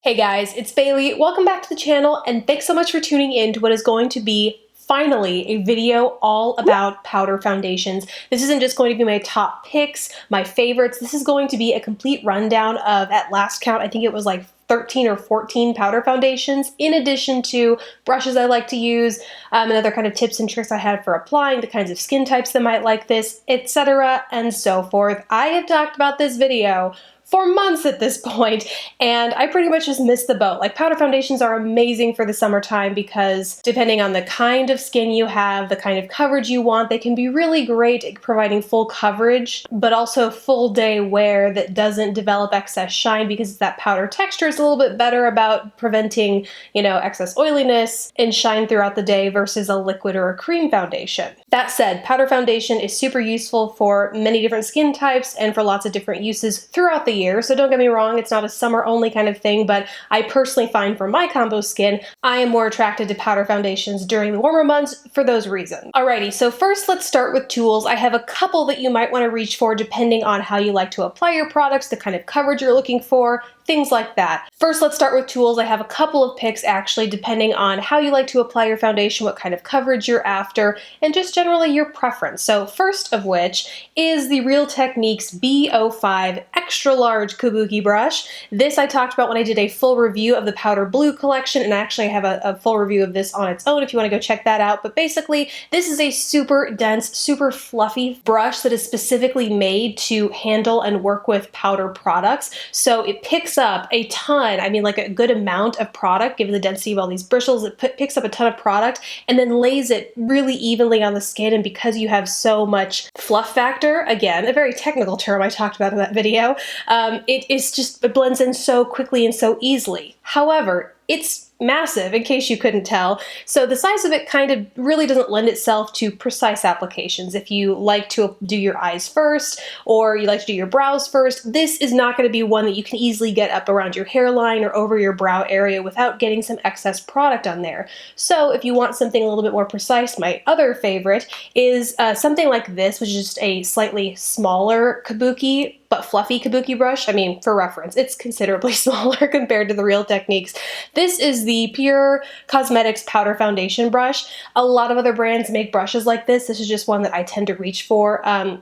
Hey guys, it's Bailey. Welcome back to the channel and thanks so much for tuning in to what is going to be finally a video all about powder foundations. This isn't just going to be my top picks, my favorites. This is going to be a complete rundown of, at last count, I think it was like 13 or 14 powder foundations, in addition to brushes I like to use, and other kind of tips and tricks I had for applying, the kinds of skin types that might like this, etc. and so forth. I have talked about this video for months at this point, and I pretty much just missed the boat. Like, powder foundations are amazing for the summertime because depending on the kind of skin you have, the kind of coverage you want, they can be really great at providing full coverage, but also full day wear that doesn't develop excess shine because that powder texture is a little bit better about preventing, excess oiliness and shine throughout the day versus a liquid or a cream foundation. That said, powder foundation is super useful for many different skin types and for lots of different uses throughout the year. So don't get me wrong, it's not a summer only kind of thing, but I personally find for my combo skin, I am more attracted to powder foundations during the warmer months for those reasons. Alrighty, so first let's start with tools. I have a couple that you might want to reach for depending on how you like to apply your products, the kind of coverage you're looking for, things like that. First, let's start with tools. I have a couple of picks actually, depending on how you like to apply your foundation, what kind of coverage you're after, and just generally your preference. So first of which is the Real Techniques B05 Extra Large Kabuki Brush. This I talked about when I did a full review of the Powder Blue collection, and actually I have a full review of this on its own if you want to go check that out. But basically, this is a super dense, super fluffy brush that is specifically made to handle and work with powder products. So it picks up a ton, like a good amount of product, given the density of all these bristles. It picks up a ton of product and then lays it really evenly on the skin. And because you have so much fluff factor, again, a very technical term I talked about in that video, it blends in so quickly and so easily. However, it's massive, in case you couldn't tell, so the size of it kind of really doesn't lend itself to precise applications. If you like to do your eyes first, or you like to do your brows first, this is not going to be one that you can easily get up around your hairline or over your brow area without getting some excess product on there. So if you want something a little bit more precise, my other favorite is something like this, which is just a slightly smaller kabuki, but fluffy kabuki brush. For reference, it's considerably smaller compared to the Real Techniques. This is the Pure Cosmetics Powder Foundation Brush. A lot of other brands make brushes like this. This is just one that I tend to reach for.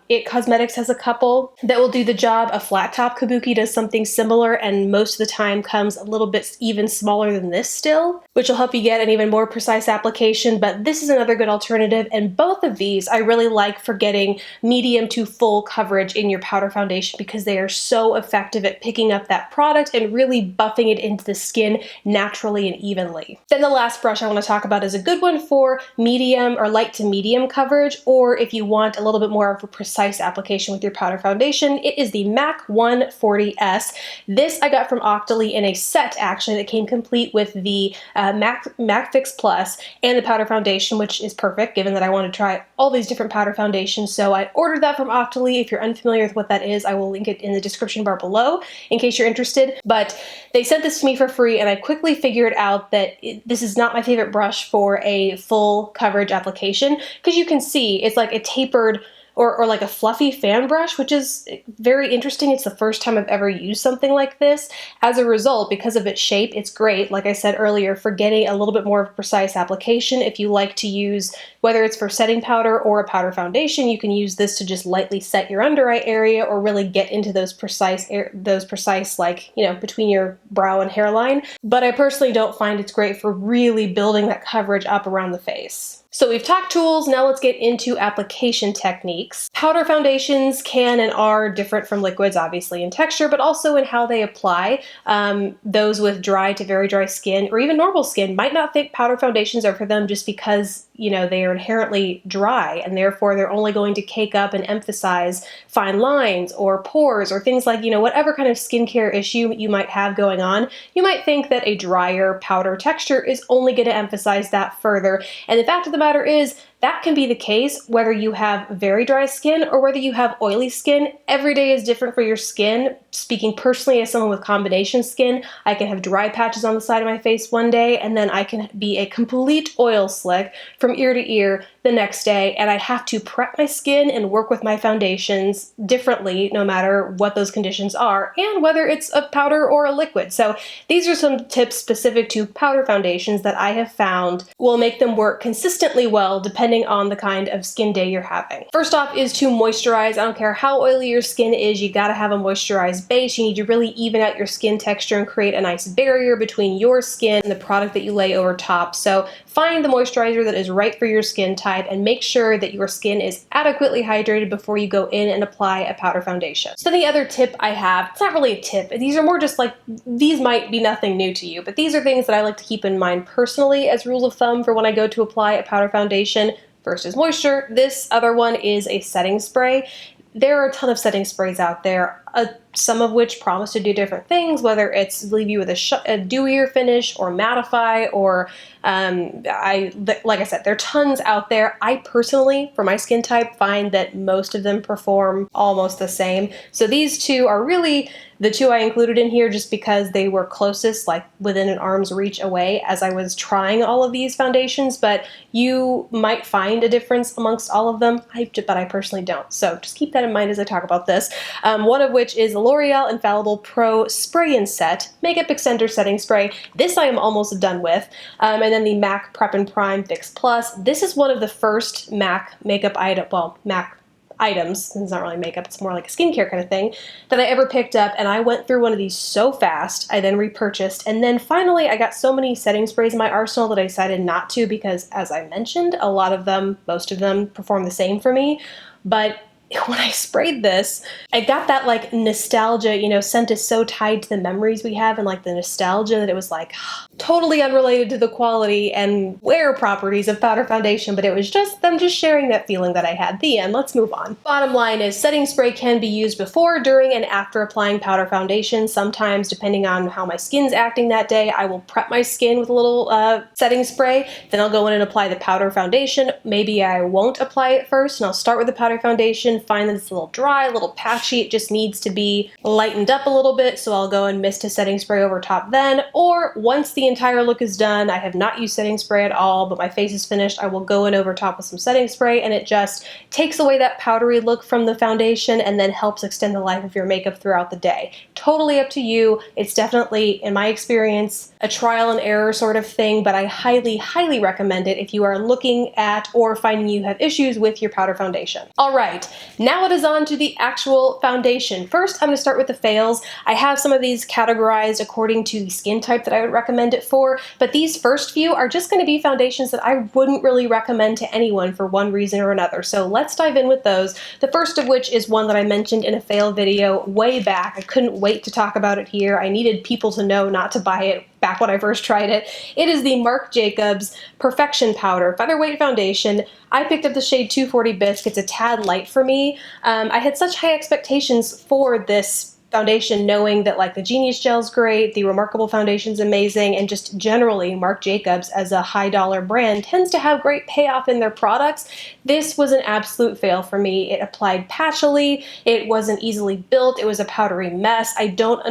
It Cosmetics has a couple that will do the job. A flat top kabuki does something similar, and most of the time comes a little bit even smaller than this still, which will help you get an even more precise application. But this is another good alternative, and both of these I really like for getting medium to full coverage in your powder foundation because they are so effective at picking up that product and really buffing it into the skin naturally and evenly. Then the last brush I want to talk about is a good one for medium or light to medium coverage, or if you want a little bit more of a precise application with your powder foundation. It is the MAC 140S. This I got from Octoly in a set actually that came complete with the MAC Fix Plus and the powder foundation, which is perfect given that I want to try all these different powder foundations. So I ordered that from Octoly. If you're unfamiliar with what that is, I will link it in the description bar below in case you're interested. But they sent this to me for free, and I quickly figured out that this is not my favorite brush for a full coverage application, because you can see it's like a tapered or like a fluffy fan brush, which is very interesting. It's the first time I've ever used something like this. As a result, because of its shape, it's great, like I said earlier, for getting a little bit more of a precise application. If you like to use, whether it's for setting powder or a powder foundation, you can use this to just lightly set your under eye area or really get into those precise like, between your brow and hairline. But I personally don't find it's great for really building that coverage up around the face. So we've talked tools, now let's get into application techniques. Powder foundations can and are different from liquids, obviously, in texture, but also in how they apply. Those with dry to very dry skin, or even normal skin, might not think powder foundations are for them just because, they are inherently dry, and therefore they're only going to cake up and emphasize fine lines or pores or things like, whatever kind of skincare issue you might have going on. You might think that a drier powder texture is only going to emphasize that further. And the fact of the matter is, that can be the case whether you have very dry skin or whether you have oily skin. Every day is different for your skin. Speaking personally as someone with combination skin, I can have dry patches on the side of my face one day, and then I can be a complete oil slick for from ear to ear the next day, and I have to prep my skin and work with my foundations differently no matter what those conditions are and whether it's a powder or a liquid. So these are some tips specific to powder foundations that I have found will make them work consistently well depending on the kind of skin day you're having. First off is to moisturize. I don't care how oily your skin is, you gotta have a moisturized base. You need to really even out your skin texture and create a nice barrier between your skin and the product that you lay over top. So find the moisturizer that is right for your skin type and make sure that your skin is adequately hydrated before you go in and apply a powder foundation. So the other tip I have, it's not really a tip, these are more just like, these might be nothing new to you, but these are things that I like to keep in mind personally as rules of thumb for when I go to apply a powder foundation. First is moisture. This other one is a setting spray. There are a ton of setting sprays out there, some of which promise to do different things, whether it's leave you with a dewier finish or mattify, or like I said, there are tons out there. I personally, for my skin type, find that most of them perform almost the same. So these two are really the two I included in here just because they were closest, like within an arm's reach away as I was trying all of these foundations, but you might find a difference amongst all of them, but I personally don't. So just keep that in mind as I talk about this. One of which is the L'Oreal Infallible Pro Spray and Set Makeup Extender Setting Spray. This I am almost done with. And then the MAC Prep and Prime Fix Plus. This is one of the first MAC makeup MAC items, it's not really makeup, it's more like a skincare kind of thing, that I ever picked up, and I went through one of these so fast. I then repurchased, and then finally I got so many setting sprays in my arsenal that I decided not to because, as I mentioned, a lot of them, most of them, perform the same for me. But when I sprayed this, I got that like nostalgia, you know, scent is so tied to the memories we have and like the nostalgia that it was like totally unrelated to the quality and wear properties of powder foundation, but it was just them just sharing that feeling that I had. The end. Let's move on. Bottom line is setting spray can be used before, during, and after applying powder foundation. Sometimes, depending on how my skin's acting that day, I will prep my skin with a little setting spray, then I'll go in and apply the powder foundation. Maybe I won't apply it first and I'll start with the powder foundation, find that it's a little dry, a little patchy, it just needs to be lightened up a little bit, so I'll go and mist a setting spray over top then. Or once the entire look is done, I have not used setting spray at all, but my face is finished, I will go in over top with some setting spray, and it just takes away that powdery look from the foundation and then helps extend the life of your makeup throughout the day. Totally up to you. It's definitely, in my experience, a trial and error sort of thing, but I highly, highly recommend it if you are looking at or finding you have issues with your powder foundation. All right, now it is on to the actual foundation. First, I'm going to start with the fails. I have some of these categorized according to the skin type that I would recommend it for, but these first few are just going to be foundations that I wouldn't really recommend to anyone for one reason or another. So let's dive in with those. The first of which is one that I mentioned in a fail video way back. I couldn't wait to talk about it here. I needed people to know not to buy it back when I first tried it. It is the Marc Jacobs Perfection Powder Featherweight Foundation. I picked up the shade 240 Bisque. It's a tad light for me. I had such high expectations for this foundation, knowing that like the Genius Gel's great, the Remarkable Foundation's amazing, and just generally Marc Jacobs as a high dollar brand tends to have great payoff in their products. This was an absolute fail for me. It applied patchily, it wasn't easily built, it was a powdery mess. I don't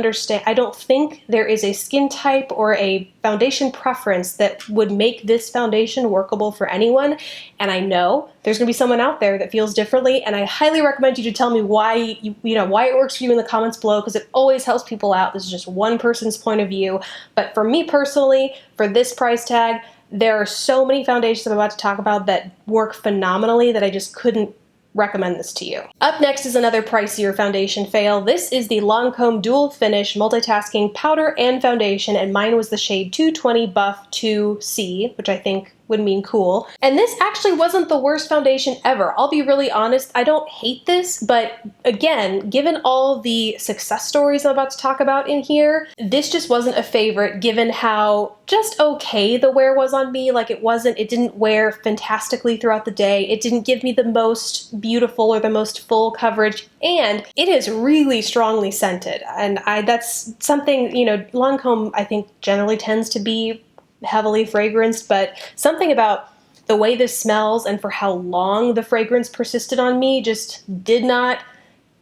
think there is a skin type or a foundation preference that would make this foundation workable for anyone, and I know there's gonna be someone out there that feels differently, and I highly recommend you to tell me why why it works for you in the comments below, because it always helps people out. This is just one person's point of view, but for me personally, for this price tag, there are so many foundations I'm about to talk about that work phenomenally that I just couldn't recommend this to you. Up next is another pricier foundation fail. This is the Lancôme Dual Finish Multitasking Powder and Foundation, and mine was the shade 220 Buff 2C, which I think would mean cool. And this actually wasn't the worst foundation ever. I'll be really honest, I don't hate this, but again, given all the success stories I'm about to talk about in here, this just wasn't a favorite given how just okay the wear was on me. Like it didn't wear fantastically throughout the day. It didn't give me the most beautiful or the most full coverage, and it is really strongly scented. And that's something, Lancôme I think generally tends to be heavily fragranced, but something about the way this smells and for how long the fragrance persisted on me just did not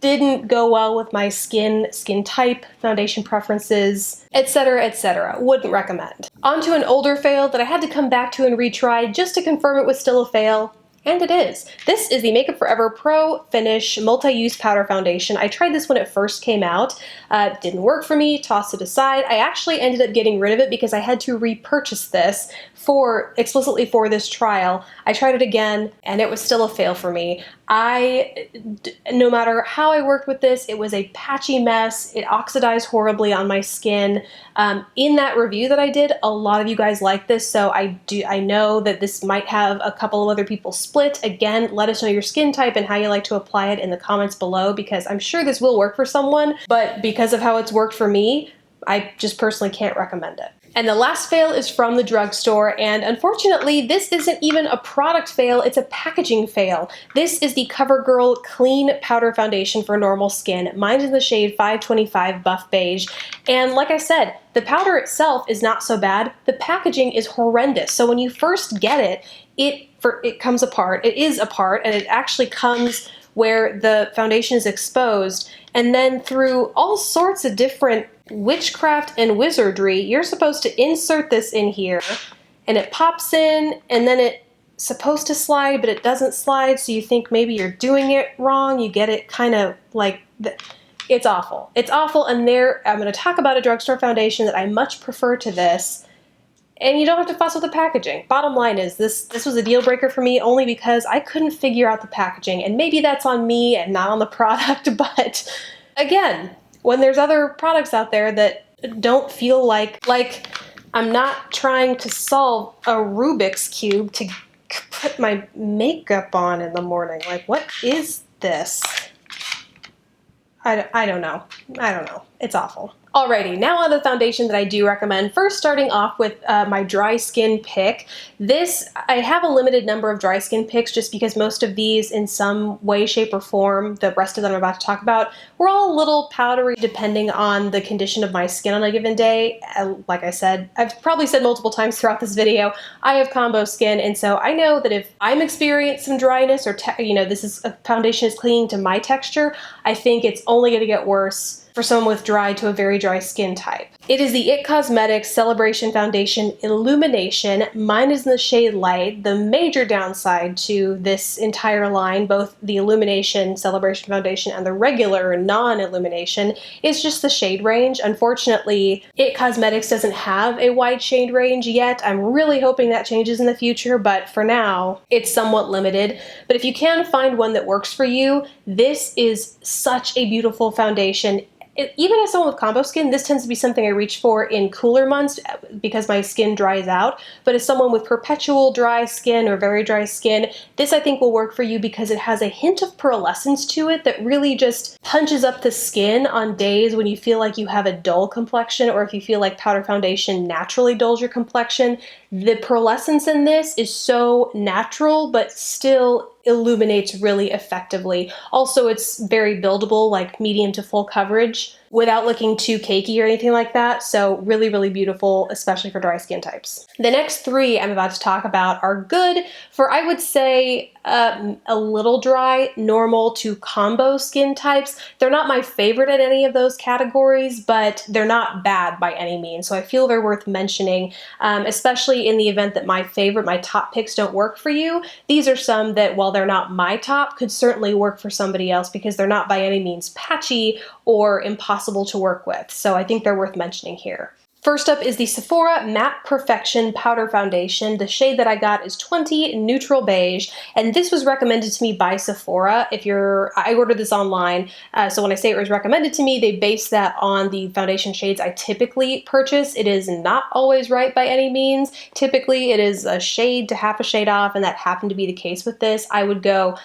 didn't go well with my skin type, foundation preferences, etc., etc. Wouldn't recommend. Onto an older fail that I had to come back to and retry just to confirm it was still a fail. And it is. This is the Makeup Forever Pro Finish Multi-Use Powder Foundation. I tried this when it first came out. Didn't work for me, tossed it aside. I actually ended up getting rid of it because I had to repurchase this explicitly for this trial. I tried it again and it was still a fail for me. No matter how I worked with this, it was a patchy mess. It oxidized horribly on my skin. In that review that I did, a lot of you guys like this, so I know that this might have a couple of other people split. Again, let us know your skin type and how you like to apply it in the comments below, because I'm sure this will work for someone, but because of how it's worked for me, I just personally can't recommend it. And the last fail is from the drugstore, and unfortunately, this isn't even a product fail, it's a packaging fail. This is the CoverGirl Clean Powder Foundation for normal skin. Mine's in the shade 525 Buff Beige, and like I said, the powder itself is not so bad, the packaging is horrendous. So when you first get it, it comes apart, it is apart, and it actually comes where the foundation is exposed, and then through all sorts of different witchcraft and wizardry, you're supposed to insert this in here, and it pops in, and then it's supposed to slide, but it doesn't slide, so you think maybe you're doing it wrong. You get it kind of like, it's awful. It's awful, and I'm going to talk about a drugstore foundation that I much prefer to this, and you don't have to fuss with the packaging. Bottom line is, this was a deal breaker for me only because I couldn't figure out the packaging, and maybe that's on me and not on the product, but again, when there's other products out there that don't feel like I'm not trying to solve a Rubik's Cube to put my makeup on in the morning. Like, what is this? I don't know. I don't know. It's awful. Alrighty, now on to the foundation that I do recommend. First, starting off with my dry skin pick. I have a limited number of dry skin picks just because most of these in some way, shape, or form, the rest of them I'm about to talk about, were all a little powdery depending on the condition of my skin on a given day. Like I said, I've probably said multiple times throughout this video, I have combo skin, and so I know that if I'm experiencing some dryness or, this is a foundation is clinging to my texture, I think it's only going to get worse for someone with dry to a very dry skin type. It is the IT Cosmetics Celebration Foundation Illumination. Mine is in the shade Light. The major downside to this entire line, both the Illumination Celebration Foundation and the regular non-Illumination, is just the shade range. Unfortunately, IT Cosmetics doesn't have a wide shade range yet. I'm really hoping that changes in the future, but for now, it's somewhat limited. But if you can find one that works for you, this is such a beautiful foundation. Even as someone with combo skin, this tends to be something I reach for in cooler months because my skin dries out. But as someone with perpetual dry skin or very dry skin, this I think will work for you because it has a hint of pearlescence to it that really just punches up the skin on days when you feel like you have a dull complexion, or if you feel like powder foundation naturally dulls your complexion. The pearlescence in this is so natural, but still illuminates really effectively. Also, it's very buildable, like medium to full coverage, without looking too cakey or anything like that. So really, really beautiful, especially for dry skin types. The next three I'm about to talk about are good for, I would say, a little dry, normal to combo skin types. They're not my favorite in any of those categories, but they're not bad by any means. So I feel they're worth mentioning, especially in the event that my top picks don't work for you. These are some that, while they're not my top, could certainly work for somebody else because they're not by any means patchy or impossible to work with. So I think they're worth mentioning here. First up is the Sephora Matte Perfection Powder Foundation. The shade that I got is 20 Neutral Beige, and this was recommended to me by Sephora. I ordered this online, so when I say it was recommended to me, they base that on the foundation shades I typically purchase. It is not always right by any means. Typically, it is a shade to half a shade off, and that happened to be the case with this. I would go,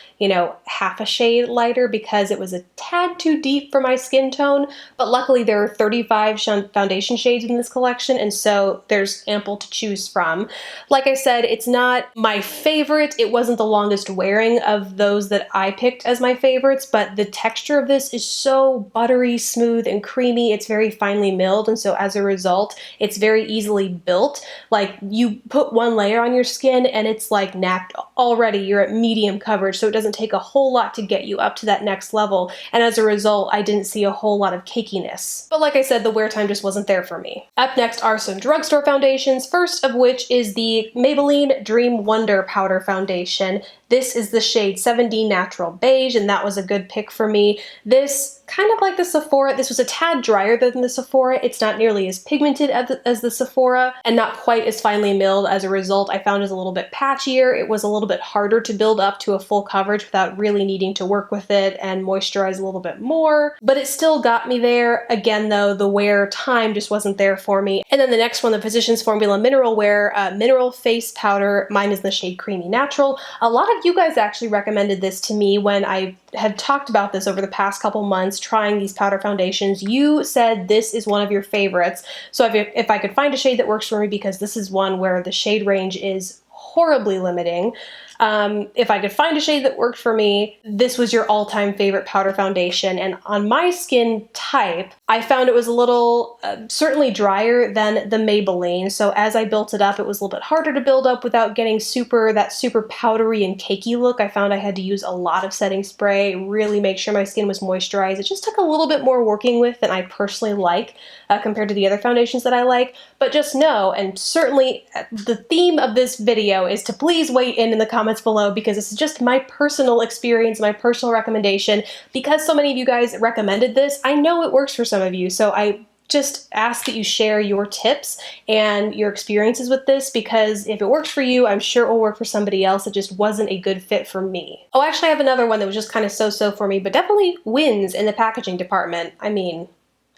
half a shade lighter because it was a tad too deep for my skin tone, but luckily there are 35 foundation shades in this this collection, and so there's ample to choose from. Like I said, it's not my favorite. It wasn't the longest wearing of those that I picked as my favorites, but the texture of this is so buttery, smooth, and creamy. It's very finely milled, and so as a result, it's very easily built. Like, you put one layer on your skin and it's like napped already. You're at medium coverage, so it doesn't take a whole lot to get you up to that next level, and as a result, I didn't see a whole lot of cakiness. But like I said, the wear time just wasn't there for me. Up next are some drugstore foundations, first of which is the Maybelline Dream Wonder Powder Foundation. This is the shade 7D Natural Beige, and that was a good pick for me. This, kind of like the Sephora, this was a tad drier than the Sephora. It's not nearly as pigmented as the Sephora, and not quite as finely milled. As a result, I found it a little bit patchier. It was a little bit harder to build up to a full coverage without really needing to work with it and moisturize a little bit more, but it still got me there. Again, though, the wear time just wasn't there for me. And then the next one, the Physicians Formula Mineral Wear Mineral Face Powder. Mine is the shade Creamy Natural. A lot of you guys actually recommended this to me when I had talked about this over the past couple months, trying these powder foundations. You said this is one of your favorites. So if I could find a shade that works for me, because this is one where the shade range is horribly limiting. If I could find a shade that worked for me, this was your all-time favorite powder foundation. And on my skin type, I found it was a little, certainly drier than the Maybelline. So as I built it up, it was a little bit harder to build up without getting that super powdery and cakey look. I found I had to use a lot of setting spray, really make sure my skin was moisturized. It just took a little bit more working with than I personally like compared to the other foundations that I like. But just know, and certainly the theme of this video is to please weigh in the comments below, because this is just my personal experience, my personal recommendation. Because so many of you guys recommended this, I know it works for some of you, so I just ask that you share your tips and your experiences with this, because if it works for you, I'm sure it will work for somebody else. It just wasn't a good fit for me. Oh, actually I have another one that was just kind of so-so for me, but definitely wins in the packaging department. I mean,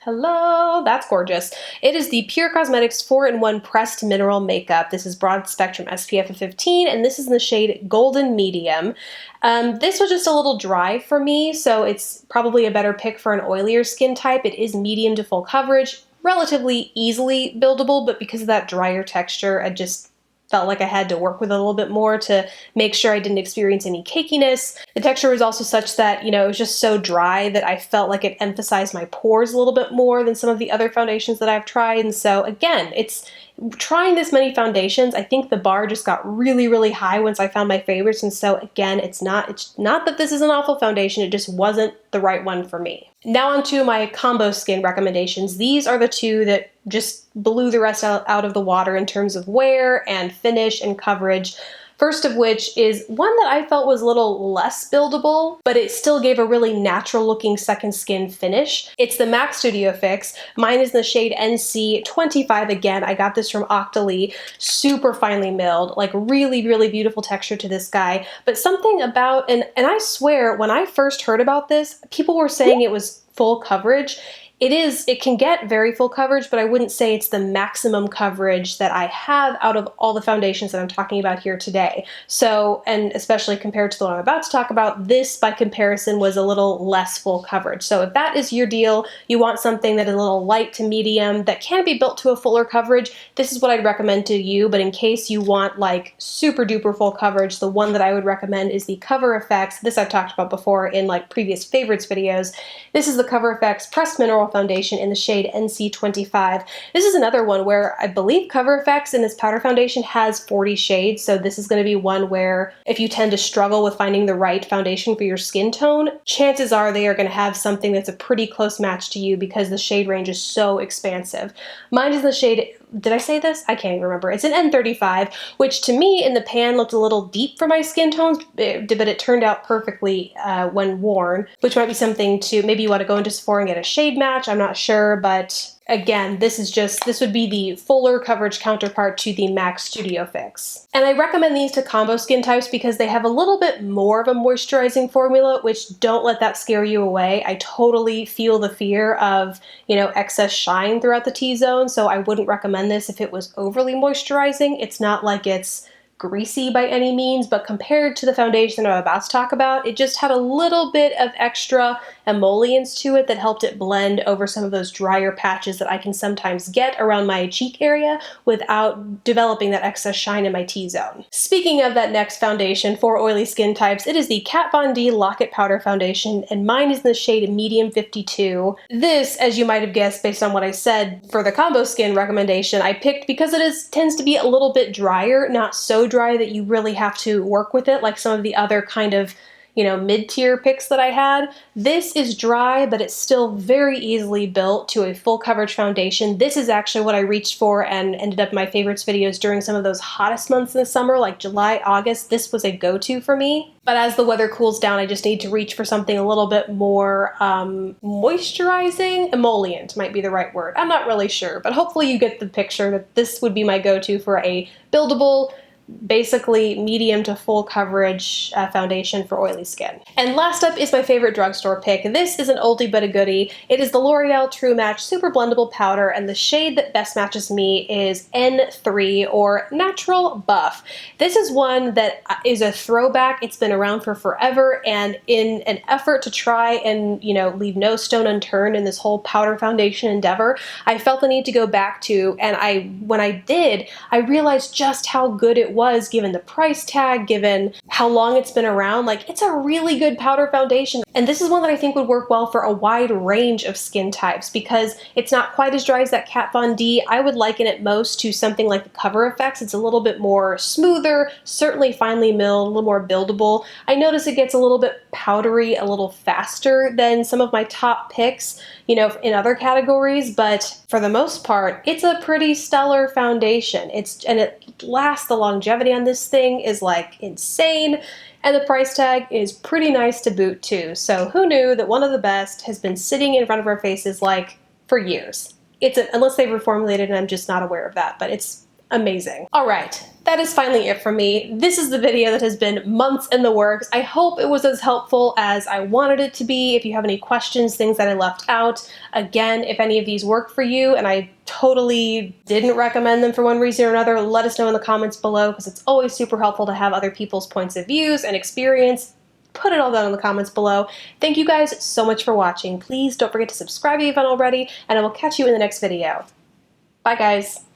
hello, that's gorgeous. It is the Pure Cosmetics 4-in-1 Pressed Mineral Makeup. This is broad spectrum SPF of 15, and this is in the shade Golden Medium. This was just a little dry for me, so it's probably a better pick for an oilier skin type. It is medium to full coverage, relatively easily buildable, but because of that drier texture, I just felt like I had to work with it a little bit more to make sure I didn't experience any cakiness. The texture was also such that, you know, it was just so dry that I felt like it emphasized my pores a little bit more than some of the other foundations that I've tried. And so again, it's trying this many foundations, I think the bar just got really, really high once I found my favorites. And so again, it's not that this is an awful foundation, it just wasn't the right one for me. Now on to my combo skin recommendations. These are the two that just blew the rest out of the water in terms of wear and finish and coverage. First of which is one that I felt was a little less buildable, but it still gave a really natural looking second skin finish. It's the MAC Studio Fix. Mine is in the shade NC25. Again, I got this from Octoly. Super finely milled, like really, really beautiful texture to this guy. But something about, and I swear, when I first heard about this, people were saying it was full coverage. It can get very full coverage, but I wouldn't say it's the maximum coverage that I have out of all the foundations that I'm talking about here today. So, and especially compared to the one I'm about to talk about, this by comparison was a little less full coverage. So if that is your deal, you want something that is a little light to medium that can be built to a fuller coverage, this is what I'd recommend to you. But in case you want like super duper full coverage, the one that I would recommend is the Cover FX. This I've talked about before in like previous favorites videos. This is the Cover FX Pressed Mineral Foundation in the shade NC25. This is another one where I believe Cover FX in this powder foundation has 40 shades, so this is going to be one where if you tend to struggle with finding the right foundation for your skin tone, chances are they are going to have something that's a pretty close match to you because the shade range is so expansive. Mine is the shade, did I say this? I can't even remember. It's an N35, which to me in the pan looked a little deep for my skin tones, but it turned out perfectly when worn, which might be something to, maybe you want to go into Sephora and get a shade match, I'm not sure, but again, this would be the fuller coverage counterpart to the MAC Studio Fix. And I recommend these to combo skin types because they have a little bit more of a moisturizing formula, which don't let that scare you away. I totally feel the fear of, you know, excess shine throughout the T-zone, so I wouldn't recommend this if it was overly moisturizing. It's not like it's greasy by any means, but compared to the foundation I'm about to talk about, it just had a little bit of extra emollients to it that helped it blend over some of those drier patches that I can sometimes get around my cheek area without developing that excess shine in my T-zone. Speaking of that next foundation for oily skin types, it is the Kat Von D Lock-It Powder Foundation, and mine is in the shade Medium 52. This, as you might have guessed based on what I said for the combo skin recommendation, I picked because it tends to be a little bit drier, not so dry that you really have to work with it like some of the other kind of, you know, mid-tier picks that I had. This is dry, but it's still very easily built to a full coverage foundation. This is actually what I reached for and ended up in my favorites videos during some of those hottest months in the summer, like July, August. This was a go-to for me. But as the weather cools down, I just need to reach for something a little bit more moisturizing. Emollient might be the right word. I'm not really sure, but hopefully you get the picture that this would be my go-to for a buildable, basically medium to full coverage foundation for oily skin. And last up is my favorite drugstore pick. This is an oldie but a goodie. It is the L'Oreal True Match Super Blendable Powder, and the shade that best matches me is N3, or Natural Buff. This is one that is a throwback. It's been around for forever, and in an effort to try and, you know, leave no stone unturned in this whole powder foundation endeavor, I felt the need to go back to, and when I did, I realized just how good it was given the price tag, given how long it's been around. Like, it's a really good powder foundation. And this is one that I think would work well for a wide range of skin types because it's not quite as dry as that Kat Von D. I would liken it most to something like the Cover FX. It's a little bit more smoother, certainly finely milled, a little more buildable. I notice it gets a little bit powdery a little faster than some of my top picks, you know, in other categories, but for the most part, it's a pretty stellar foundation. And it lasts. The longevity on this thing is like insane, and the price tag is pretty nice to boot too. So who knew that one of the best has been sitting in front of our faces like for years? Unless they've reformulated and I'm just not aware of that, but it's amazing. All right, that is finally it from me. This is the video that has been months in the works. I hope it was as helpful as I wanted it to be. If you have any questions, things that I left out, again, if any of these work for you and I totally didn't recommend them for one reason or another, let us know in the comments below, because it's always super helpful to have other people's points of views and experience. Put it all down in the comments below. Thank you guys so much for watching. Please don't forget to subscribe if you haven't already, and I will catch you in the next video. Bye guys.